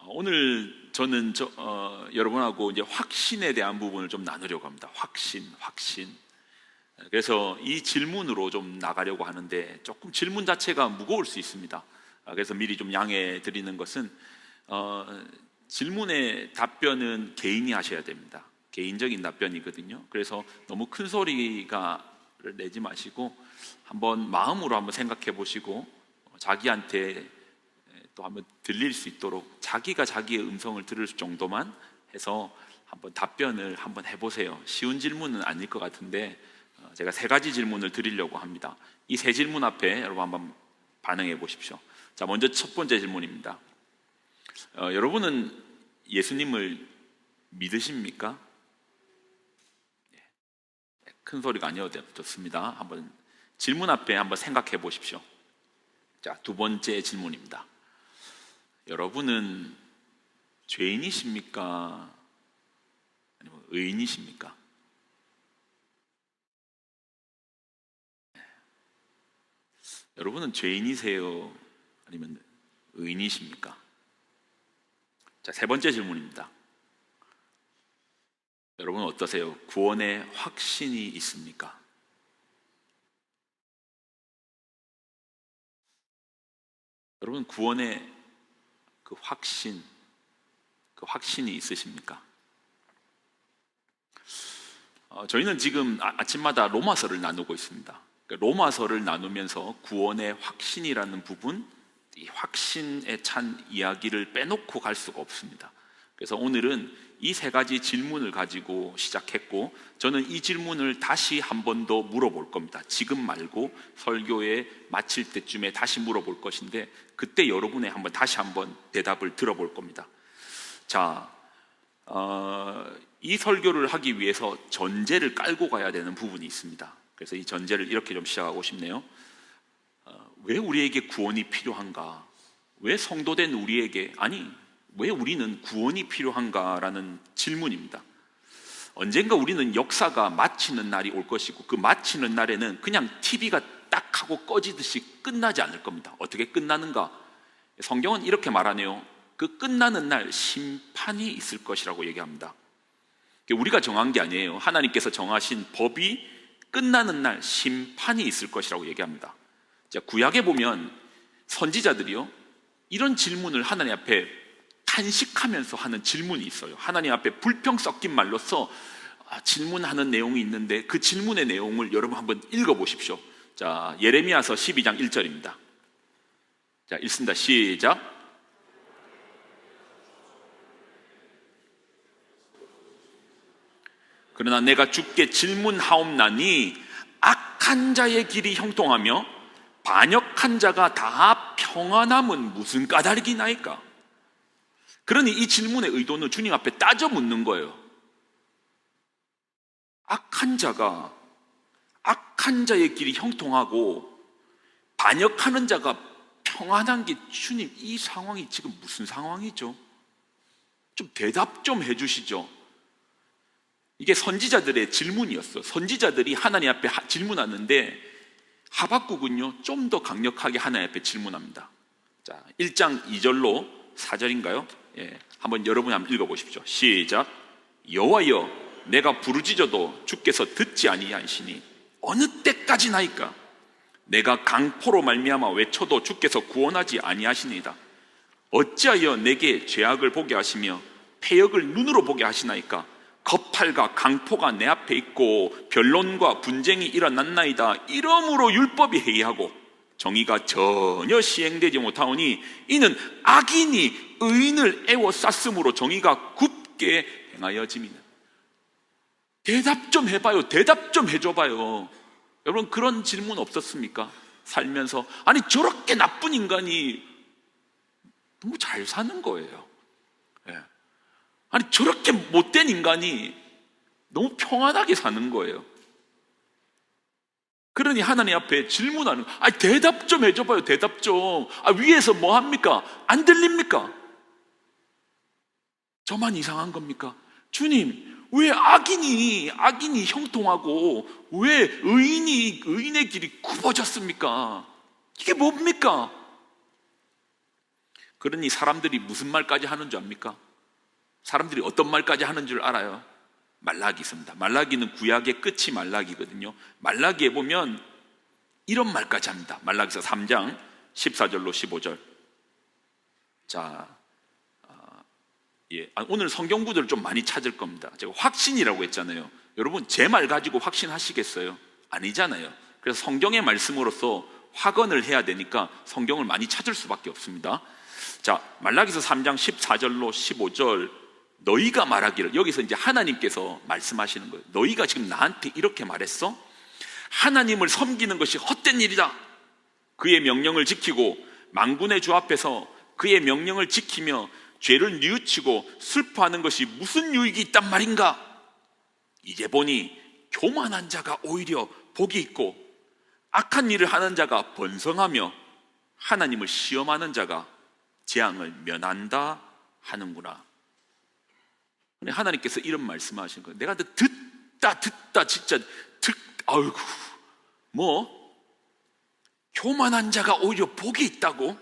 오늘 저는 여러분하고 이제 확신에 대한 부분을 좀 나누려고 합니다. 확신. 그래서 이 질문으로 좀 나가려고 하는데 조금 질문 자체가 무거울 수 있습니다. 그래서 미리 좀 양해 드리는 것은 질문의 답변은 개인이 하셔야 됩니다. 개인적인 답변이거든요. 그래서 너무 큰 소리가 내지 마시고 한번 마음으로 한번 생각해 보시고 자기한테 또 한번 들릴 수 있도록 자기가 자기의 음성을 들을 정도만 해서 한번 답변을 한번 해보세요. 쉬운 질문은 아닐 것 같은데 제가 3가지 질문을 드리려고 합니다. 이 3질문 앞에 여러분 한번 반응해 보십시오. 자, 먼저 첫 번째 질문입니다. 여러분은 예수님을 믿으십니까? 큰 소리가 아니어도 좋습니다. 한번 질문 앞에 한번 생각해 보십시오. 자, 두 번째 질문입니다. 여러분은 죄인이십니까? 아니면 의인이십니까? 여러분은 죄인이세요? 아니면 의인이십니까? 자, 3번째 질문입니다. 여러분은 어떠세요? 구원의 확신이 있습니까? 여러분 구원의 그 확신이 있으십니까? 저희는 지금 아침마다 로마서를 나누고 있습니다. 로마서를 나누면서 구원의 확신이라는 부분, 이 확신에 찬 이야기를 빼놓고 갈 수가 없습니다. 그래서 오늘은 이 3가지 질문을 가지고 시작했고, 저는 이 질문을 다시 한 번 더 물어볼 겁니다. 지금 말고 설교에 마칠 때쯤에 다시 물어볼 것인데, 그때 여러분의 다시 한번 대답을 들어볼 겁니다. 자, 이 설교를 하기 위해서 전제를 깔고 가야 되는 부분이 있습니다. 그래서 이 전제를 이렇게 좀 시작하고 싶네요. 왜 우리에게 구원이 필요한가? 왜 성도된 우리에게, 왜 우리는 구원이 필요한가라는 질문입니다. 언젠가 우리는 역사가 마치는 날이 올 것이고, 그 마치는 날에는 그냥 TV가 딱 하고 꺼지듯이 끝나지 않을 겁니다. 어떻게 끝나는가? 성경은 이렇게 말하네요. 그 끝나는 날 심판이 있을 것이라고 얘기합니다. 우리가 정한 게 아니에요. 하나님께서 정하신 법이 끝나는 날 심판이 있을 것이라고 얘기합니다. 자, 구약에 보면 선지자들이요, 이런 질문을 하나님 앞에 탄식하면서 하는 질문이 있어요. 하나님 앞에 불평 섞인 말로써 질문하는 내용이 있는데, 그 질문의 내용을 여러분 한번 읽어보십시오. 자, 예레미야서 12장 1절입니다. 자, 읽습니다. 시작. 그러나 내가 주께 질문하옵나니 악한 자의 길이 형통하며 반역한 자가 다 평안함은 무슨 까닭이 나이까? 그러니 이 질문의 의도는 주님 앞에 따져 묻는 거예요. 악한 자의 길이 형통하고 반역하는 자가 평안한 게, 주님, 이 상황이 지금 무슨 상황이죠? 좀 대답 좀 해주시죠. 이게 선지자들의 질문이었어요. 선지자들이 하나님 앞에 질문하는데, 하박국은요 좀 더 강력하게 하나님 앞에 질문합니다. 자, 1장 2절로 4절인가요? 한번 여러분이 한번 읽어보십시오. 시작. 여호와여, 내가 부르짖어도 주께서 듣지 아니하시니 어느 때까지나이까? 내가 강포로 말미암아 외쳐도 주께서 구원하지 아니하시니이다. 어찌하여 내게 죄악을 보게 하시며 패역을 눈으로 보게 하시나이까? 거팔과 강포가 내 앞에 있고 변론과 분쟁이 일어났나이다. 이러므로 율법이 해이하고 정의가 전혀 시행되지 못하오니 이는 악인이 의인을 애워쌌으므로 정의가 굽게 행하여짐이다. 대답 좀 해봐요. 대답 좀 해줘봐요. 여러분, 그런 질문 없었습니까? 살면서 저렇게 나쁜 인간이 너무 잘 사는 거예요. 저렇게 못된 인간이 너무 평안하게 사는 거예요. 그러니 하나님 앞에 질문하는 거예요. 대답 좀 해줘봐요. 대답 좀. 위에서 뭐 합니까? 안 들립니까? 저만 이상한 겁니까? 주님, 왜 악인이 형통하고 왜 의인의 길이 굽어졌습니까? 이게 뭡니까? 그러니 사람들이 무슨 말까지 하는 줄 압니까? 사람들이 어떤 말까지 하는 줄 알아요? 말라기 있습니다. 말라기는 구약의 끝이 말라기거든요. 말라기에 보면 이런 말까지 합니다. 말라기서 3장 14절로 15절. 자, 오늘 성경 구절을 좀 많이 찾을 겁니다. 제가 확신이라고 했잖아요. 여러분 제 말 가지고 확신하시겠어요? 아니잖아요. 그래서 성경의 말씀으로서 확언을 해야 되니까 성경을 많이 찾을 수밖에 없습니다. 자, 말라기서 3장 14절로 15절. 너희가 말하기를, 여기서 이제 하나님께서 말씀하시는 거예요. 너희가 지금 나한테 이렇게 말했어? 하나님을 섬기는 것이 헛된 일이다. 그의 명령을 지키고 만군의 주 앞에서 그의 명령을 지키며 죄를 뉘우치고 슬퍼하는 것이 무슨 유익이 있단 말인가? 이제 보니 교만한 자가 오히려 복이 있고 악한 일을 하는 자가 번성하며 하나님을 시험하는 자가 재앙을 면한다 하는구나. 근데 하나님께서 이런 말씀하신 거예요. 내가 듣다 진짜 아이고, 교만한 자가 오히려 복이 있다고?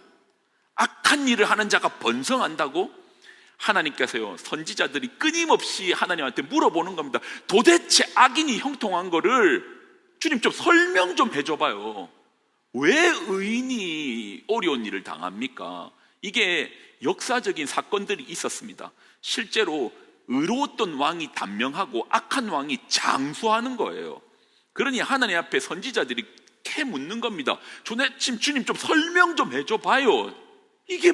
악한 일을 하는 자가 번성한다고? 하나님께서요, 선지자들이 끊임없이 하나님한테 물어보는 겁니다. 도대체 악인이 형통한 거를 주님 좀 설명 좀 해줘봐요. 왜 의인이 어려운 일을 당합니까? 이게 역사적인 사건들이 있었습니다. 실제로 의로웠던 왕이 단명하고 악한 왕이 장수하는 거예요. 그러니 하나님 앞에 선지자들이 캐 묻는 겁니다. 주님 좀 설명 좀 해줘봐요. 이게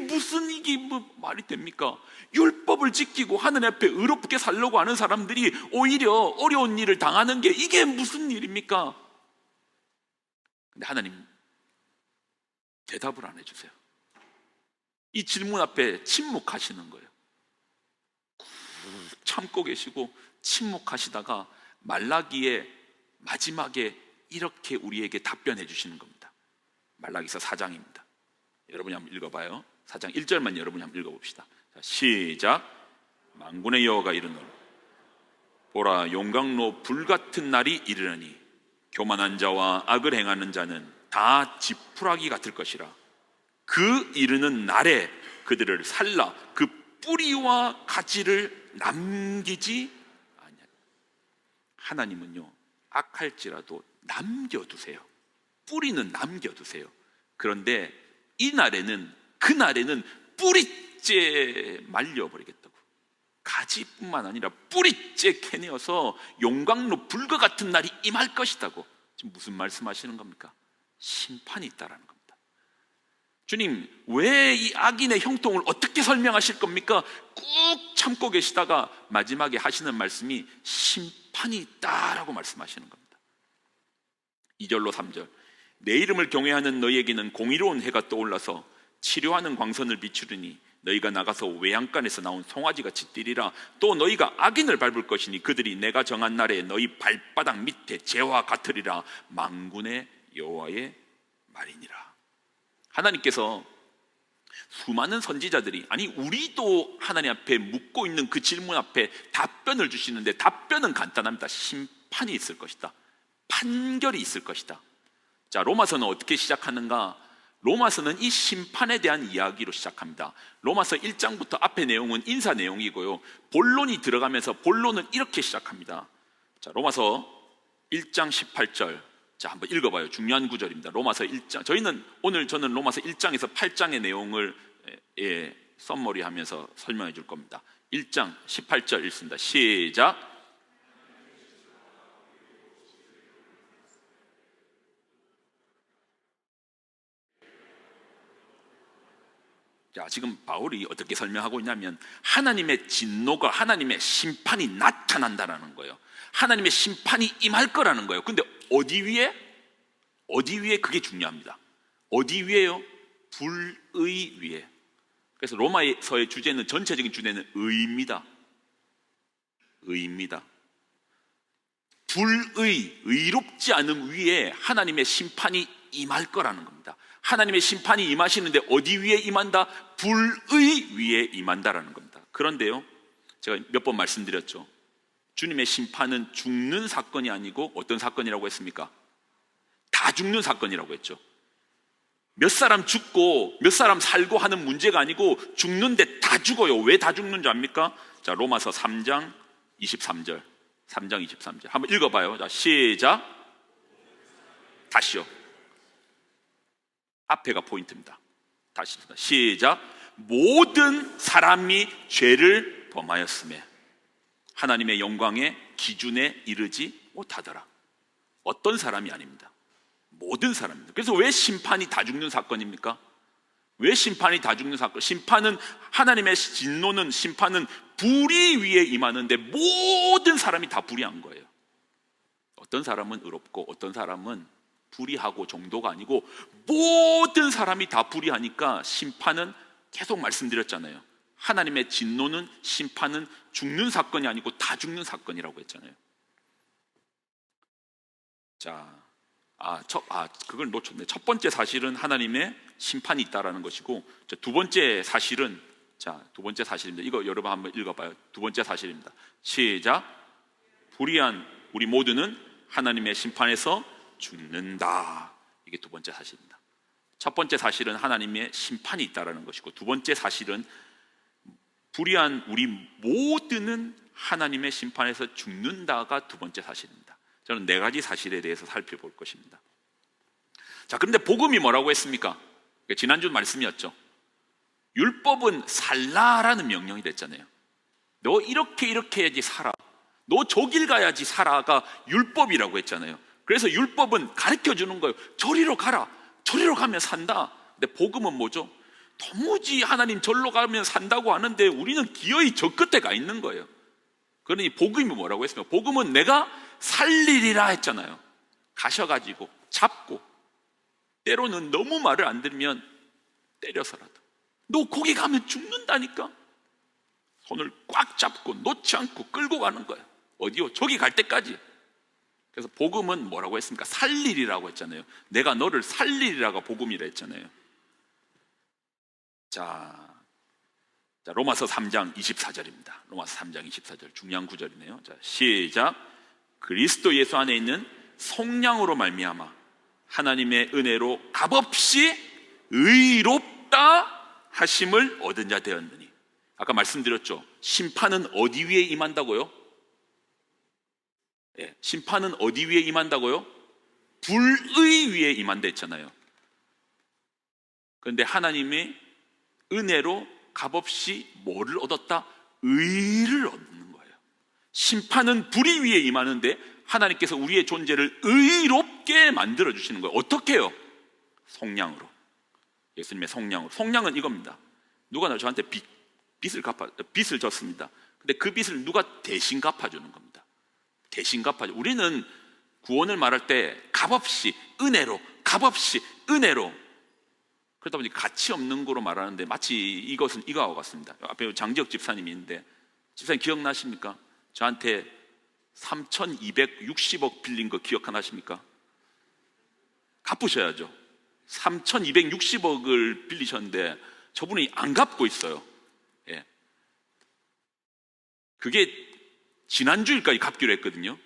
말이 됩니까? 율법을 지키고 하나님 앞에 의롭게 살려고 하는 사람들이 오히려 어려운 일을 당하는 게 이게 무슨 일입니까? 근데 하나님 대답을 안 해주세요. 이 질문 앞에 침묵하시는 거예요. 참고 계시고 침묵하시다가 말라기의 마지막에 이렇게 우리에게 답변해 주시는 겁니다. 말라기서 4장입니다. 여러분이 한번 읽어봐요. 4장 1절만 여러분이 한번 읽어봅시다. 자, 시작. 만군의 여호와가 이르노라. 보라, 용광로 불같은 날이 이르러니 교만한 자와 악을 행하는 자는 다 지푸라기 같을 것이라. 그 이르는 날에 그들을 살라 그 뿌리와 가지를 남기지 아니하리라. 하나님은요, 악할지라도 남겨두세요. 뿌리는 남겨두세요. 그런데 그날에는 뿌리째 말려버리겠다고. 가지뿐만 아니라 뿌리째 캐내어서 용광로 불과 같은 날이 임할 것이다고. 지금 무슨 말씀하시는 겁니까? 심판이 있다라는 겁니다. 주님, 왜 이 악인의 형통을 어떻게 설명하실 겁니까? 꾹 참고 계시다가 마지막에 하시는 말씀이 심판이 있다라고 말씀하시는 겁니다. 2절로 3절. 내 이름을 경외하는 너희에게는 공의로운 해가 떠올라서 치료하는 광선을 비추르니 너희가 나가서 외양간에서 나온 송아지같이 뛰리라. 또 너희가 악인을 밟을 것이니 그들이 내가 정한 날에 너희 발바닥 밑에 재와 같으리라. 만군의 여호와의 말이니라. 하나님께서 수많은 선지자들이, 아니 우리도 하나님 앞에 묻고 있는 그 질문 앞에 답변을 주시는데 답변은 간단합니다. 심판이 있을 것이다. 판결이 있을 것이다. 자, 로마서는 어떻게 시작하는가? 로마서는 이 심판에 대한 이야기로 시작합니다. 로마서 1장부터 앞의 내용은 인사 내용이고요, 본론이 들어가면서 본론은 이렇게 시작합니다. 자, 로마서 1장 18절. 자, 한번 읽어봐요. 중요한 구절입니다. 로마서 1장. 저는 로마서 1장에서 8장의 내용을 썸머리하면서 설명해 줄 겁니다. 1장 18절 읽습니다. 시작. 자, 지금 바울이 어떻게 설명하고 있냐면 하나님의 진노가, 하나님의 심판이 나타난다라는 거예요. 하나님의 심판이 임할 거라는 거예요. 근데 어디 위에? 어디 위에? 그게 중요합니다. 어디 위에요? 불의 위에. 그래서 로마서의 주제는, 전체적인 주제는 의입니다. 의입니다. 의롭지 않은 위에 하나님의 심판이 임할 거라는 겁니다. 하나님의 심판이 임하시는데 어디 위에 임한다? 불의 위에 임한다라는 겁니다. 그런데요, 제가 몇 번 말씀드렸죠. 주님의 심판은 죽는 사건이 아니고 어떤 사건이라고 했습니까? 다 죽는 사건이라고 했죠. 몇 사람 죽고 몇 사람 살고 하는 문제가 아니고 죽는데 다 죽어요. 왜 다 죽는 줄 압니까? 자, 로마서 3장 23절. 3장 23절. 한번 읽어봐요. 자, 시작. 다시요. 앞에가 포인트입니다. 다시 시작. 모든 사람이 죄를 범하였음에 하나님의 영광의 기준에 이르지 못하더라. 어떤 사람이 아닙니다. 모든 사람입니다. 그래서 왜 심판이 다 죽는 사건입니까? 왜 심판이 다 죽는 사건? 심판은 하나님의 진노는 심판은 불의 위에 임하는데 모든 사람이 다 불의한 거예요. 어떤 사람은 의롭고 어떤 사람은 불의하고 정도가 아니고 모든 사람이 다 불의하니까 심판은 계속 말씀드렸잖아요. 하나님의 진노는 심판은 죽는 사건이 아니고 다 죽는 사건이라고 했잖아요. 자, 그걸 놓쳤네. 첫 번째 사실은 하나님의 심판이 있다라는 것이고, 두 번째 사실은, 두 번째 사실입니다. 이거 여러분 한번 읽어봐요. 두 번째 사실입니다. 시작. 불의한 우리 모두는 하나님의 심판에서 죽는다. 이게 두 번째 사실입니다. 첫 번째 사실은 하나님의 심판이 있다라는 것이고, 두 번째 사실은 불의한 우리 모두는 하나님의 심판에서 죽는다가 두 번째 사실입니다. 저는 네 가지 사실에 대해서 살펴볼 것입니다. 자, 그런데 복음이 뭐라고 했습니까? 지난주 말씀이었죠. 율법은 살라라는 명령이 됐잖아요. 너 이렇게 해야지 살아. 너 저 길 가야지 살아가 율법이라고 했잖아요. 그래서 율법은 가르쳐 주는 거예요. 저리로 가라. 저리로 가면 산다. 근데 복음은 뭐죠? 도무지 하나님 절로 가면 산다고 하는데 우리는 기어이 저 끝에 가 있는 거예요. 그러니 복음이 뭐라고 했습니까? 복음은 내가 살리리라 했잖아요. 가셔가지고 잡고, 때로는 너무 말을 안 들으면 때려서라도, 너 거기 가면 죽는다니까. 손을 꽉 잡고 놓지 않고 끌고 가는 거예요. 어디요? 저기 갈 때까지. 그래서 복음은 뭐라고 했습니까? 살리리라고 했잖아요. 내가 너를 살리리라가 복음이라 했잖아요. 자, 로마서 3장 24절입니다. 로마서 3장 24절 중요한 구절이네요. 자, 시작. 그리스도 예수 안에 있는 성령으로 말미암아 하나님의 은혜로 값없이 의롭다 하심을 얻은 자 되었느니. 아까 말씀드렸죠. 심판은 어디 위에 임한다고요? 예, 심판은 어디 위에 임한다고요? 불의 위에 임한다 했잖아요. 그런데 하나님의 은혜로 값없이 뭐를 얻었다? 의를 얻는 거예요. 심판은 불의 위에 임하는데 하나님께서 우리의 존재를 의롭게 만들어 주시는 거예요. 어떻게 해요? 성량으로. 예수님의 성량으로. 성량은 이겁니다. 누가 저한테 빚을 졌습니다. 근데 그 빚을 누가 대신 갚아주는 겁니다. 대신 갚아줘. 우리는 구원을 말할 때 값없이 은혜로, 값없이 은혜로. 그러다 보니 가치 없는 거로 말하는데 마치 이것은 이거와 같습니다. 앞에 장지혁 집사님이 있는데, 집사님 기억나십니까? 저한테 3,260억 빌린 거 기억하십니까? 갚으셔야죠. 3,260억을 빌리셨는데 저분이 안 갚고 있어요. 예. 그게 지난주일까지 갚기로 했거든요.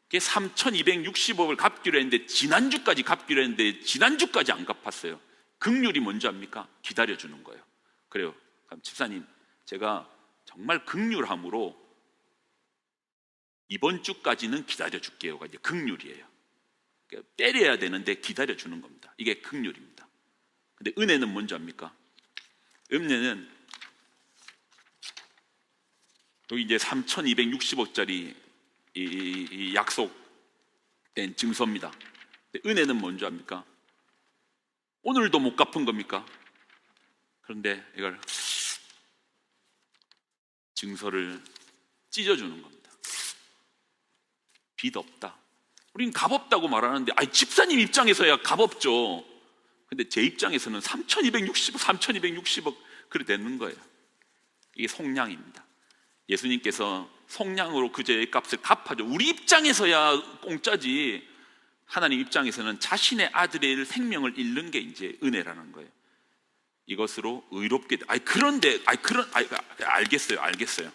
그게 3,260억을 갚기로 했는데 지난주까지 갚기로 했는데 지난주까지 안 갚았어요. 긍휼이 뭔지 압니까? 기다려주는 거예요. 그래요. 그럼 집사님, 제가 정말 긍휼함으로 이번 주까지는 기다려줄게요가 이제 긍휼이에요. 그러니까 때려야 되는데 기다려주는 겁니다. 이게 긍휼입니다. 근데 은혜는 뭔지 압니까? 은혜는 여기 이제 3,260억짜리 이 약속된 증서입니다. 근데 은혜는 뭔지 압니까? 오늘도 못 갚은 겁니까? 그런데 이걸 증서를 찢어주는 겁니다. 빚 없다. 우린 값 없다고 말하는데, 집사님 입장에서야 값 없죠. 근데 제 입장에서는 3,260억 그래 되는 거예요. 이게 속량입니다. 예수님께서 속량으로 그 죄의 값을 갚아줘. 우리 입장에서야 공짜지. 하나님 입장에서는 자신의 아들의 생명을 잃는 게 이제 은혜라는 거예요. 이것으로 의롭게. 알겠어요.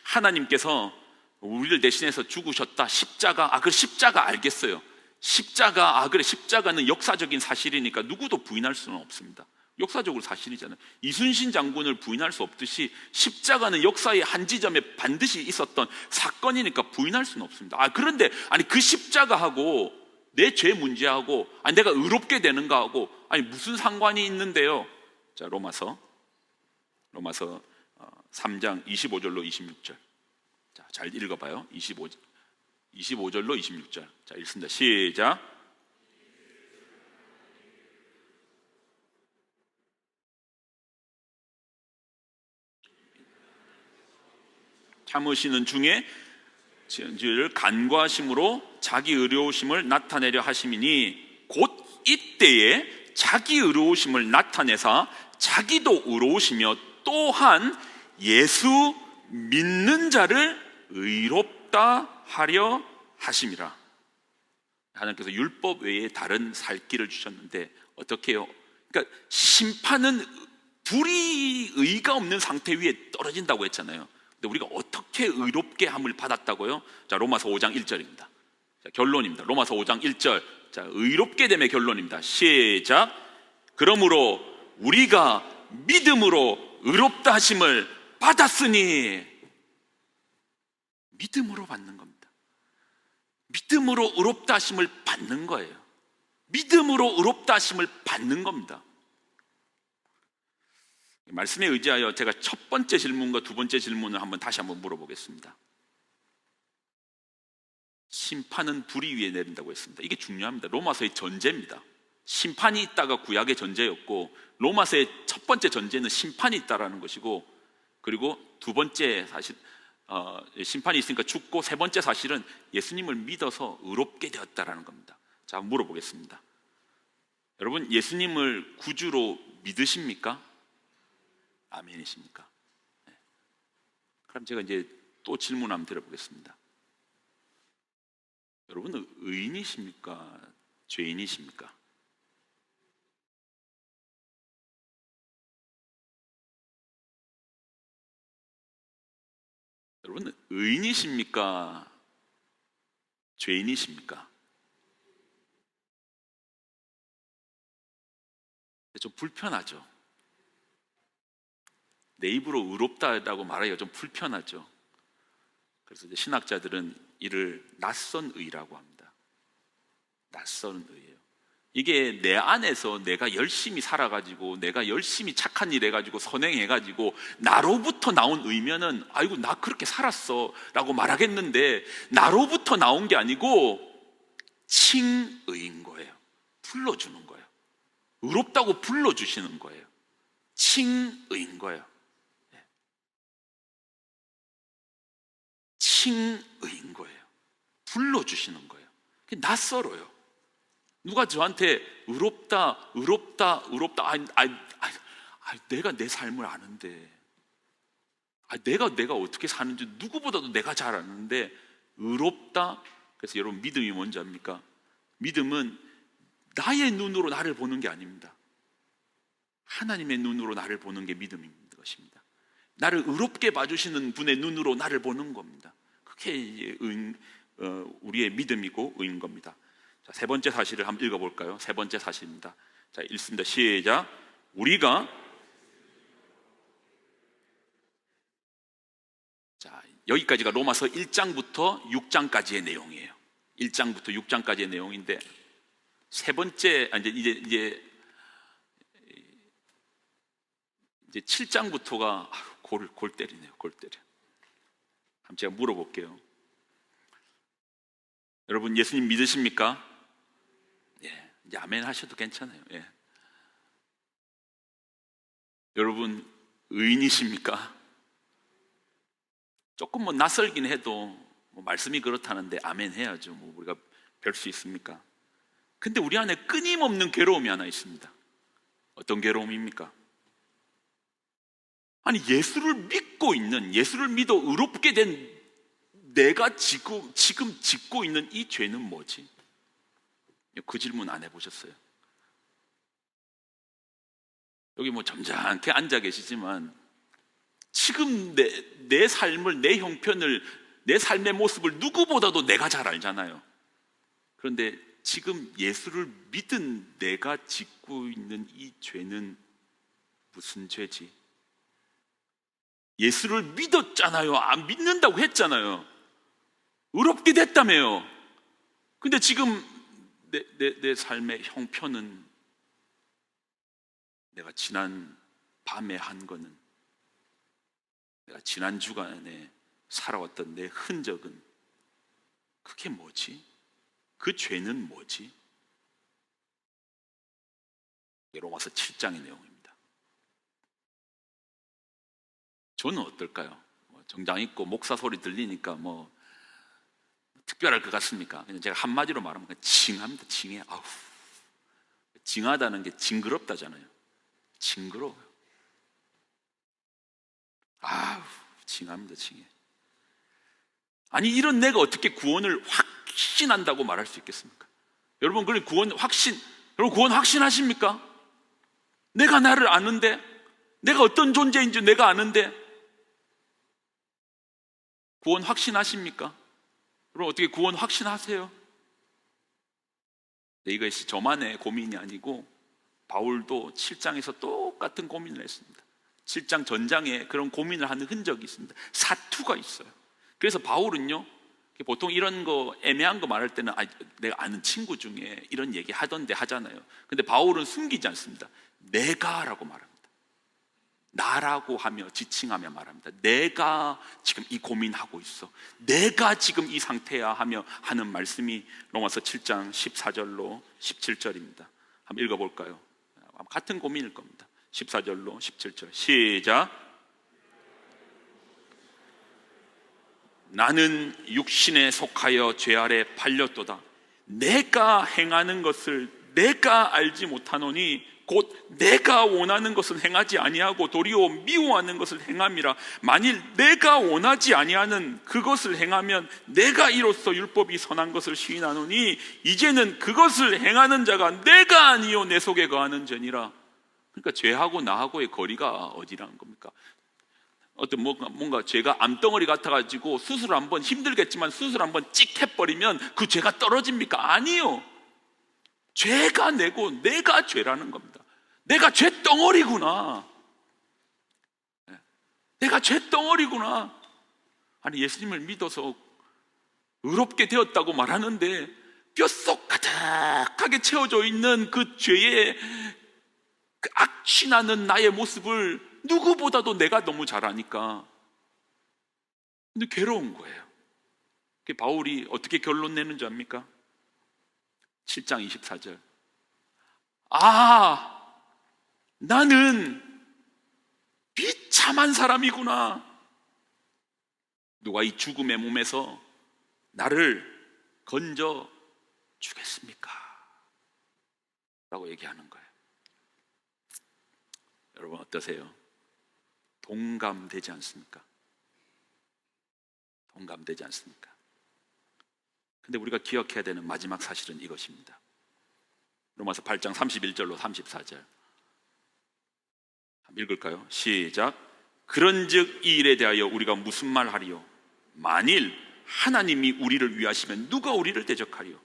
하나님께서 우리를 대신해서 죽으셨다. 십자가. 그 십자가 알겠어요. 십자가, 그래, 십자가는 역사적인 사실이니까 누구도 부인할 수는 없습니다. 역사적으로 사실이잖아요. 이순신 장군을 부인할 수 없듯이 십자가는 역사의 한 지점에 반드시 있었던 사건이니까 부인할 수는 없습니다. 그런데 그 십자가하고 내 죄 문제하고 내가 의롭게 되는 거하고 무슨 상관이 있는데요? 자, 로마서 3장 25절로 26절. 자, 잘 읽어봐요. 25절로 26절. 자, 읽습니다. 시작. 참으시는 중에 간과하심으로 자기 의로우심을 나타내려 하심이니 곧 이때에 자기 의로우심을 나타내사 자기도 의로우시며 또한 예수 믿는 자를 의롭다 하려 하심이라. 하나님께서 율법 외에 다른 살 길을 주셨는데 어떻게 해요? 그러니까 심판은 불의의가 없는 상태 위에 떨어진다고 했잖아요. 근데 우리가 어떻게 의롭게 함을 받았다고요? 자, 로마서 5장 1절입니다. 자, 결론입니다. 로마서 5장 1절. 자, 의롭게 됨의 결론입니다. 시작. 그러므로 우리가 믿음으로 의롭다 하심을 받았으니, 믿음으로 받는 겁니다. 믿음으로 의롭다 하심을 받는 거예요. 믿음으로 의롭다 하심을 받는 겁니다. 말씀에 의지하여 제가 첫 번째 질문과 두 번째 질문을 다시 한번 물어보겠습니다. 심판은 불의 위에 내린다고 했습니다. 이게 중요합니다. 로마서의 전제입니다. 심판이 있다가 구약의 전제였고, 로마서의 첫 번째 전제는 심판이 있다라는 것이고, 그리고 두 번째 사실 심판이 있으니까 죽고, 세 번째 사실은 예수님을 믿어서 의롭게 되었다라는 겁니다. 자, 물어보겠습니다. 여러분, 예수님을 구주로 믿으십니까? 아멘이십니까? 네. 그럼 제가 이제 또 질문 한번 드려보겠습니다. 여러분은 의인이십니까? 죄인이십니까? 여러분은 의인이십니까? 죄인이십니까? 좀 불편하죠. 내 입으로 의롭다라고 말하기가 좀 불편하죠. 그래서 이제 신학자들은 이를 낯선 의라고 합니다. 낯선 의예요. 이게 내 안에서 내가 열심히 살아가지고, 내가 열심히 착한 일 해가지고, 선행해가지고 나로부터 나온 의면은 아이고 나 그렇게 살았어 라고 말하겠는데, 나로부터 나온 게 아니고 칭의인 거예요. 불러주는 거예요. 의롭다고 불러주시는 거예요. 칭의인 거예요. 칭의인 거예요. 불러주시는 거예요. 낯설어요. 누가 저한테 의롭다, 의롭다, 의롭다. 내가 내 삶을 아는데, 내가 어떻게 사는지 누구보다도 내가 잘 아는데 의롭다. 그래서 여러분, 믿음이 뭔지 압니까? 믿음은 나의 눈으로 나를 보는 게 아닙니다. 하나님의 눈으로 나를 보는 게 믿음인 것입니다. 나를 의롭게 봐주시는 분의 눈으로 나를 보는 겁니다. 그게 우리의 믿음이고 의인 겁니다. 자, 세 번째 사실을 한번 읽어볼까요? 세 번째 사실입니다. 자, 읽습니다. 시작. 우리가, 자, 여기까지가 로마서 1장부터 6장까지의 내용이에요. 1장부터 6장까지의 내용인데, 세 번째, 이제 7장부터가 골 때리네요. 골 때려. 한번 제가 물어볼게요. 여러분, 예수님 믿으십니까? 예, 이제 아멘 하셔도 괜찮아요. 예. 여러분, 의인이십니까? 조금 낯설긴 해도 말씀이 그렇다는데 아멘 해야죠. 우리가 별 수 있습니까? 근데 우리 안에 끊임없는 괴로움이 하나 있습니다. 어떤 괴로움입니까? 아니, 예수를 믿고 있는, 예수를 믿어 의롭게 된 내가 지금 짓고 있는 이 죄는 뭐지? 그 질문 안 해보셨어요? 여기 점잖게 앉아 계시지만 지금 내 삶을, 내 형편을, 내 삶의 모습을 누구보다도 내가 잘 알잖아요. 그런데 지금 예수를 믿은 내가 짓고 있는 이 죄는 무슨 죄지? 예수를 믿었잖아요. 안 믿는다고 했잖아요. 의롭게 됐다며요. 근데 지금 내 삶의 형편은, 내가 지난 밤에 한 거는, 내가 지난 주간에 살아왔던 내 흔적은, 그게 뭐지? 그 죄는 뭐지? 로마서 7장의 내용입니다. 저는 어떨까요? 정장 입고 목사 소리 들리니까 뭐 특별할 것 같습니까? 그냥 제가 한마디로 말하면 그냥 징합니다. 징해. 아우, 징하다는 게 징그럽다잖아요. 징그러워요. 아우, 징합니다. 징해. 아니, 이런 내가 어떻게 구원을 확신한다고 말할 수 있겠습니까? 여러분, 그래 여러분 구원 확신하십니까? 내가 나를 아는데, 내가 어떤 존재인지 내가 아는데 구원 확신하십니까? 여러분, 어떻게 구원 확신하세요? 네, 이것이 저만의 고민이 아니고 바울도 7장에서 똑같은 고민을 했습니다. 7장 전장에 그런 고민을 하는 흔적이 있습니다. 사투가 있어요. 그래서 바울은요, 보통 이런 거 애매한 거 말할 때는 내가 아는 친구 중에 이런 얘기 하던데 하잖아요. 근데 바울은 숨기지 않습니다. 내가라고 말합니다. 나라고 하며 지칭하며 말합니다. 내가 지금 이 고민하고 있어. 내가 지금 이 상태야 하며 하는 말씀이 로마서 7장 14절로 17절입니다. 한번 읽어볼까요? 같은 고민일 겁니다. 14절로 17절 시작. 나는 육신에 속하여 죄 아래 팔렸도다. 내가 행하는 것을 내가 알지 못하노니 곧 내가 원하는 것을 행하지 아니하고 도리어 미워하는 것을 행함이라. 만일 내가 원하지 아니하는 그것을 행하면 내가 이로써 율법이 선한 것을 시인하노니 이제는 그것을 행하는 자가 내가 아니요 내 속에 거하는 죄니라. 그러니까 죄하고 나하고의 거리가 어디라는 겁니까? 어떤 뭔가 죄가 암덩어리 같아가지고 수술 한번 힘들겠지만 수술 한번 찍 해버리면 그 죄가 떨어집니까? 아니요. 죄가 내고 내가 죄라는 겁니다. 내가 죄덩어리구나. 내가 죄덩어리구나. 아니, 예수님을 믿어서 의롭게 되었다고 말하는데 뼛속 가득하게 채워져 있는 그 죄의 그 악취나는 나의 모습을 누구보다도 내가 너무 잘 아니까 근데 괴로운 거예요. 바울이 어떻게 결론 내는 줄 압니까? 7장 24절. 나는 비참한 사람이구나. 누가 이 죽음의 몸에서 나를 건져 주겠습니까? 라고 얘기하는 거예요. 여러분 어떠세요? 동감되지 않습니까? 동감되지 않습니까? 근데 우리가 기억해야 되는 마지막 사실은 이것입니다. 로마서 8장 31절로 34절 한번 읽을까요? 시작. 그런즉 이 일에 대하여 우리가 무슨 말 하리요? 만일 하나님이 우리를 위하시면 누가 우리를 대적하리요?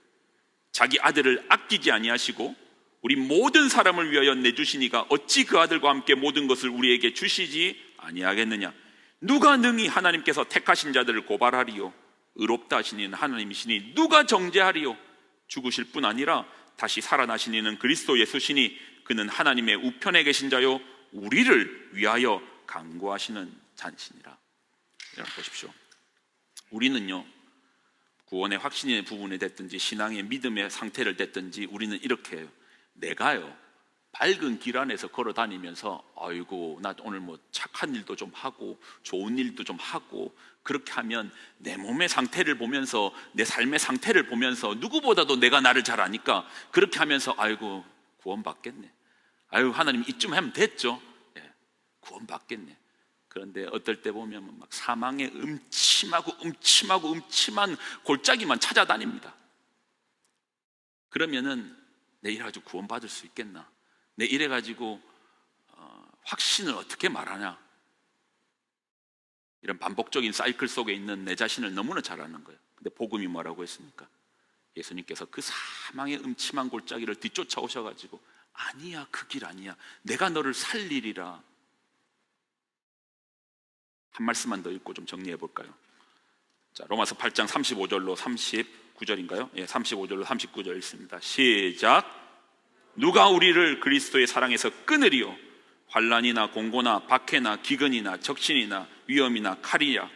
자기 아들을 아끼지 아니하시고 우리 모든 사람을 위하여 내주시니가 어찌 그 아들과 함께 모든 것을 우리에게 주시지 아니하겠느냐? 누가 능히 하나님께서 택하신 자들을 고발하리요? 의롭다 하시니는 하나님이시니 누가 정죄하리요? 죽으실 뿐 아니라 다시 살아나신 이는 그리스도 예수시니 그는 하나님의 우편에 계신 자요 우리를 위하여 간구하시는 자니시니라. 여러분 보십시오. 우리는요, 구원의 확신의 부분에 됐든지 신앙의 믿음의 상태를 됐든지 우리는 이렇게 해요. 내가요 밝은 길 안에서 걸어 다니면서 아이고 나 오늘 뭐 착한 일도 좀 하고 좋은 일도 좀 하고 그렇게 하면 내 몸의 상태를 보면서 내 삶의 상태를 보면서 누구보다도 내가 나를 잘 아니까 그렇게 하면서 아이고 구원 받겠네. 아유 하나님 이쯤 하면 됐죠. 예, 구원 받겠네. 그런데 어떨 때 보면 막 사망의 음침한 골짜기만 찾아다닙니다. 그러면은 내 이래가지고 구원 받을 수 있겠나? 내 이래가지고 확신을 어떻게 말하냐? 이런 반복적인 사이클 속에 있는 내 자신을 너무나 잘 아는 거예요. 근데 복음이 뭐라고 했습니까? 예수님께서 그 사망의 음침한 골짜기를 뒤쫓아오셔가지고 아니야, 그 길 아니야, 내가 너를 살리리라. 한 말씀만 더 읽고 좀 정리해 볼까요? 자, 로마서 8장 35절로 39절인가요? 예, 35절로 39절 읽습니다. 시작. 누가 우리를 그리스도의 사랑에서 끊으리요? 환난이나 공고나 박해나 기근이나 적신이나 위험이나 칼이야.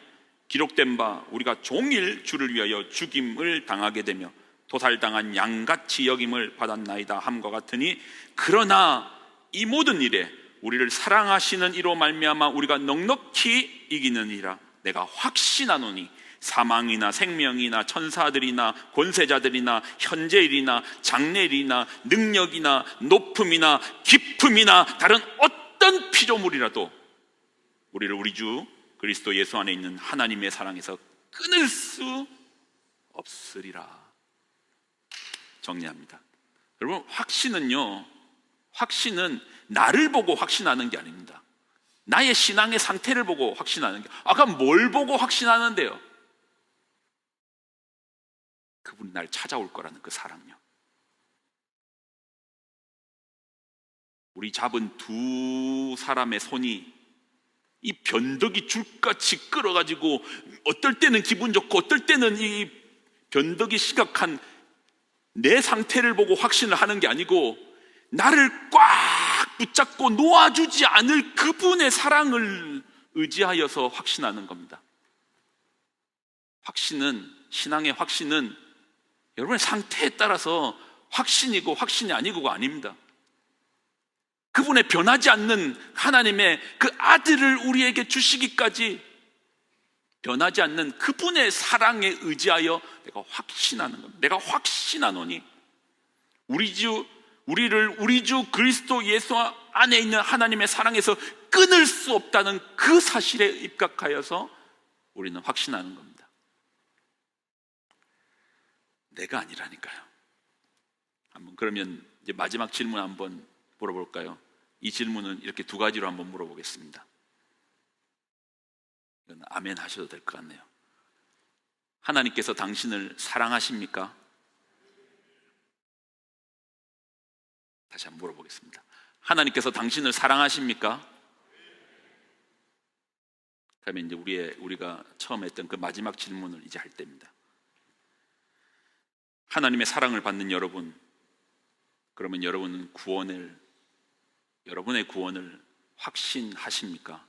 기록된 바 우리가 종일 주를 위하여 죽임을 당하게 되며 도살당한 양같이 여김을 받았나이다 함과 같으니, 그러나 이 모든 일에 우리를 사랑하시는 이로 말미암아 우리가 넉넉히 이기느니라. 내가 확신하노니 사망이나 생명이나 천사들이나 권세자들이나 현재일이나 장래일이나 능력이나 높음이나 깊음이나 다른 어떤 피조물이라도 우리를 우리 주 그리스도 예수 안에 있는 하나님의 사랑에서 끊을 수 없으리라. 정리합니다. 여러분, 확신은요, 확신은 나를 보고 확신하는 게 아닙니다. 나의 신앙의 상태를 보고 확신하는 게. 그럼 뭘 보고 확신하는데요? 그분이 날 찾아올 거라는 그 사랑요. 우리 잡은 두 사람의 손이 이 변덕이 줄같이 끌어가지고 어떨 때는 기분 좋고 어떨 때는 이 변덕이 심각한 내 상태를 보고 확신을 하는 게 아니고, 나를 꽉 붙잡고 놓아주지 않을 그분의 사랑을 의지하여서 확신하는 겁니다. 확신은, 신앙의 확신은 여러분의 상태에 따라서 확신이고 확신이 아니고가 아닙니다. 그분의 변하지 않는 하나님의 그 아들을 우리에게 주시기까지 변하지 않는 그분의 사랑에 의지하여 내가 확신하는 겁니다. 내가 확신하노니 우리를 우리 주 그리스도 예수 안에 있는 하나님의 사랑에서 끊을 수 없다는 그 사실에 입각하여서 우리는 확신하는 겁니다. 내가 아니라니까요. 한번 그러면 이제 마지막 질문 한번 물어볼까요? 이 질문은 이렇게 두 가지로 한번 물어보겠습니다. 이건 아멘 하셔도 될 것 같네요. 하나님께서 당신을 사랑하십니까? 다시 한번 물어보겠습니다. 하나님께서 당신을 사랑하십니까? 그러면 이제 우리가 처음 했던 그 마지막 질문을 이제 할 때입니다. 하나님의 사랑을 받는 여러분, 그러면 여러분의 구원을 확신하십니까?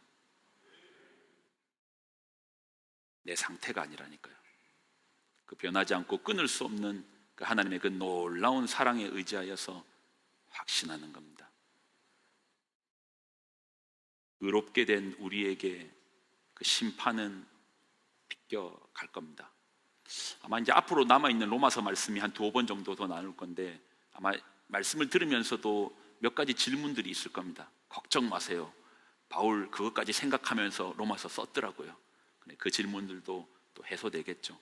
내 상태가 아니라니까요. 그 변하지 않고 끊을 수 없는 그 하나님의 그 놀라운 사랑에 의지하여서 확신하는 겁니다. 의롭게 된 우리에게 그 심판은 비껴갈 겁니다. 아마 이제 앞으로 남아있는 로마서 말씀이 한 2번 정도 더 나눌 건데, 아마 말씀을 들으면서도 몇 가지 질문들이 있을 겁니다. 걱정 마세요. 바울 그것까지 생각하면서 로마서 썼더라고요. 그 질문들도 또 해소되겠죠.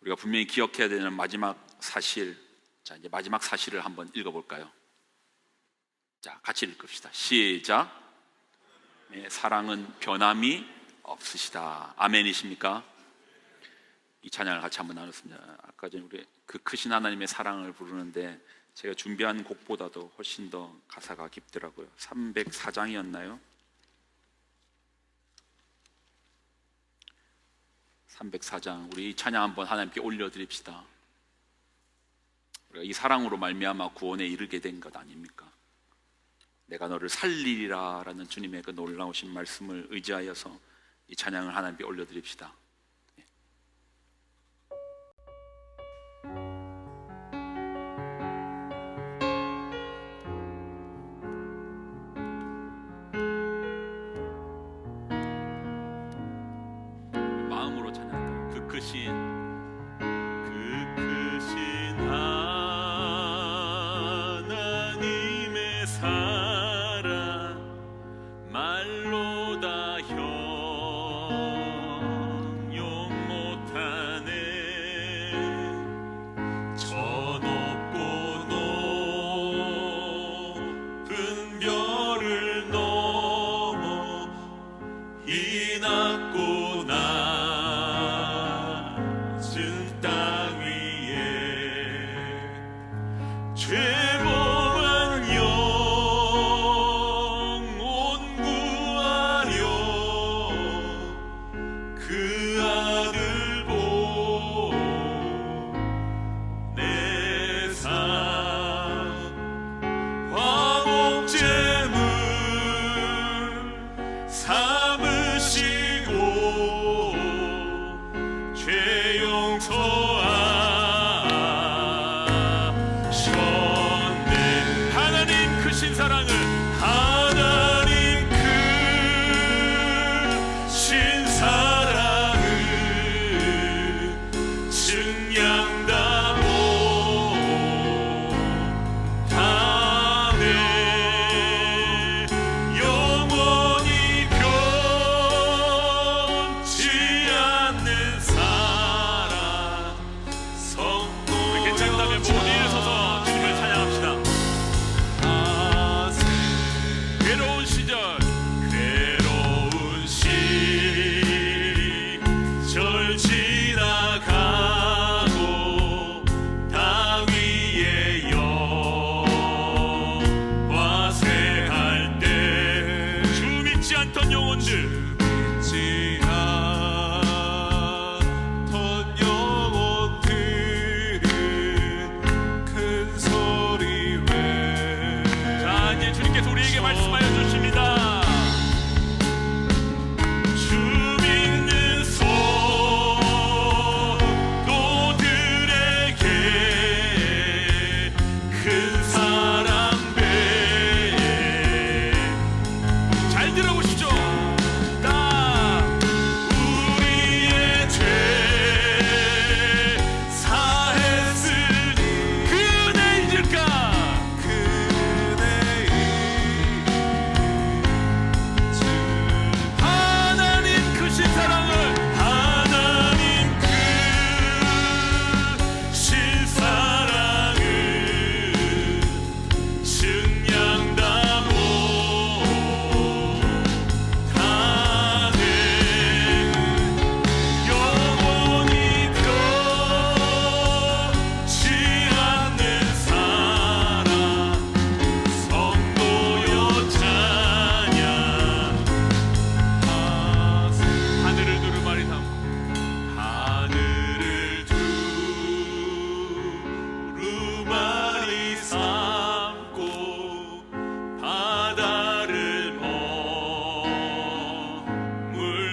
우리가 분명히 기억해야 되는 마지막 사실, 자, 이제 마지막 사실을 한번 읽어볼까요? 자, 같이 읽읍시다. 시작. 네, 사랑은 변함이 없으시다. 아멘이십니까? 이 찬양을 같이 한번 나눴습니다. 아까 전에 우리 그 크신 하나님의 사랑을 부르는데 제가 준비한 곡보다도 훨씬 더 가사가 깊더라고요. 304장이었나요? 304장, 우리 이 찬양 한번 하나님께 올려드립시다. 우리가 이 사랑으로 말미암아 구원에 이르게 된 것 아닙니까? 내가 너를 살리리라 라는 주님의 그 놀라우신 말씀을 의지하여서 이 찬양을 하나님께 올려드립시다. 마음으로 찬양합니다. 그 크신 하나님의 사랑 말로 다 형용 못하네. 저 높고 높은 별을 넘어 이 낮고 낮은 땅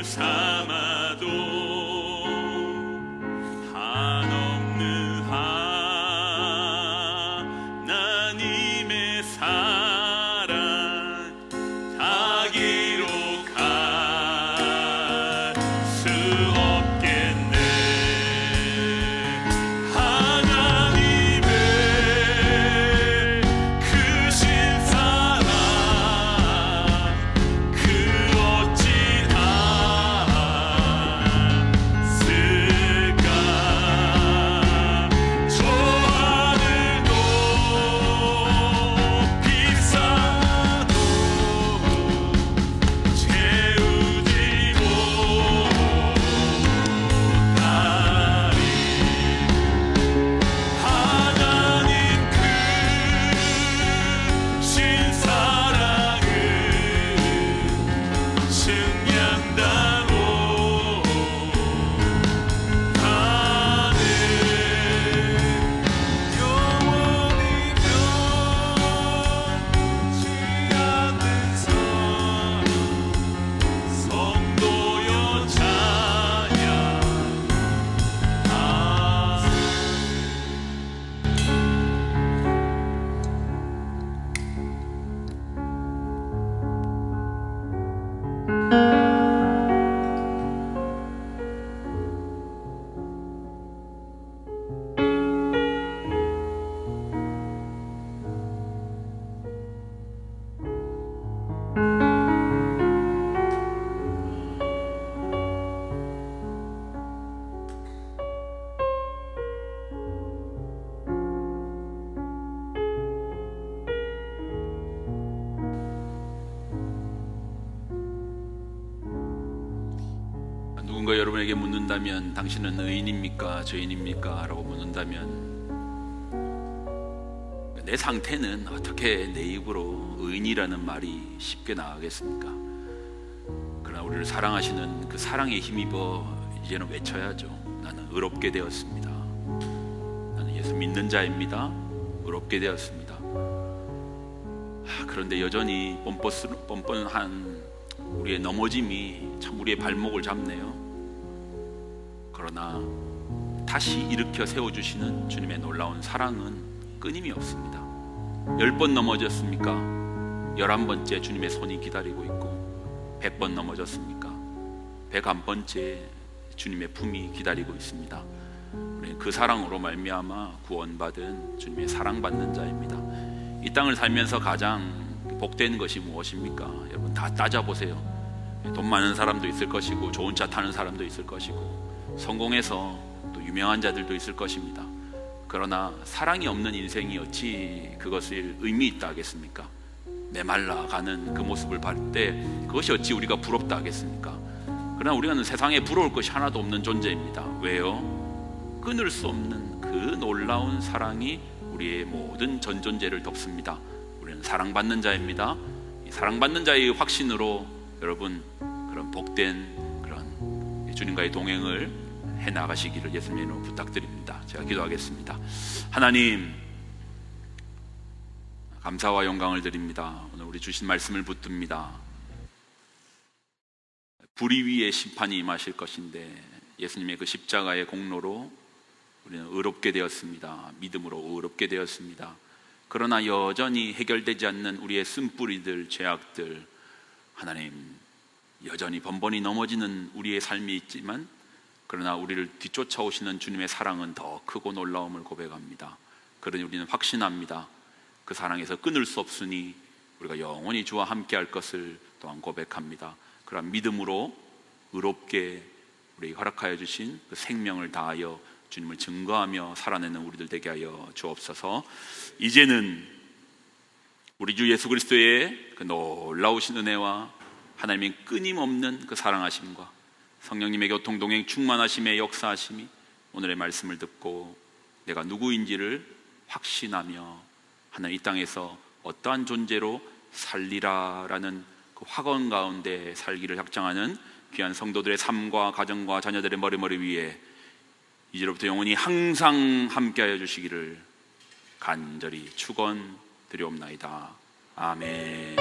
삼아도 한없는 하나님의 사랑 다 기록할 수 없겠네. 하나님의 크신 사랑 그 어찌 않을까. 저 하늘도 비싸도 채우지 못하리. 하나님 크신 사랑은 증량다고 하네. 영원히 변치 않는 사랑 성도여 찬양하세. 누군가 여러분에게 묻는다면 당신은 의인입니까? 죄인입니까? 라고 묻는다면 내 상태는 어떻게 내 입으로 의인이라는 말이 쉽게 나가겠습니까? 그러나 우리를 사랑하시는 그 사랑에 힘입어 이제는 외쳐야죠. 나는 의롭게 되었습니다. 나는 예수 믿는 자입니다. 의롭게 되었습니다. 그런데 여전히 뻔뻔한 우리의 넘어짐이 참 우리의 발목을 잡네요. 그러나 다시 일으켜 세워주시는 주님의 놀라운 사랑은 끊임이 없습니다. 10번 넘어졌습니까? 11번째 주님의 손이 기다리고 있고, 100번 넘어졌습니까? 101번째 주님의 품이 기다리고 있습니다. 우리는 그 사랑으로 말미암아 구원받은 주님의 사랑받는 자입니다. 이 땅을 살면서 가장 복된 것이 무엇입니까? 여러분 다 따져보세요. 돈 많은 사람도 있을 것이고, 좋은 차 타는 사람도 있을 것이고, 성공해서 또 유명한 자들도 있을 것입니다. 그러나 사랑이 없는 인생이 어찌 그것을 의미 있다 하겠습니까? 메말라가는 그 모습을 볼 때 그것이 어찌 우리가 부럽다 하겠습니까? 그러나 우리는 세상에 부러울 것이 하나도 없는 존재입니다. 왜요? 끊을 수 없는 그 놀라운 사랑이 우리의 모든 전 존재를 덮습니다. 우리는 사랑받는 자입니다. 이 사랑받는 자의 확신으로 여러분 그런 복된 그런 주님과의 동행을 해나가시기를 예수님의 이름으로 부탁드립니다. 제가 기도하겠습니다. 하나님, 감사와 영광을 드립니다. 오늘 우리 주신 말씀을 붙듭니다. 불의 위에 심판이 임하실 것인데 예수님의 그 십자가의 공로로 우리는 의롭게 되었습니다. 믿음으로 의롭게 되었습니다. 그러나 여전히 해결되지 않는 우리의 쓴뿌리들, 죄악들, 하나님 여전히 번번이 넘어지는 우리의 삶이 있지만, 그러나 우리를 뒤쫓아오시는 주님의 사랑은 더 크고 놀라움을 고백합니다. 그러니 우리는 확신합니다. 그 사랑에서 끊을 수 없으니 우리가 영원히 주와 함께 할 것을 또한 고백합니다. 그러한 믿음으로 의롭게 우리에게 허락하여 주신 그 생명을 다하여 주님을 증거하며 살아내는 우리들 되게 하여 주옵소서. 이제는 우리 주 예수 그리스도의 그 놀라우신 은혜와 하나님의 끊임없는 그 사랑하심과 성령님의 교통 동행 충만하심의 역사하심이 오늘의 말씀을 듣고 내가 누구인지를 확신하며 하나님 이 땅에서 어떠한 존재로 살리라라는 그 확언 가운데 살기를 확장하는 귀한 성도들의 삶과 가정과 자녀들의 머리 위에 이제로부터 영원히 항상 함께하여 주시기를 간절히 축원드리옵나이다. 아멘.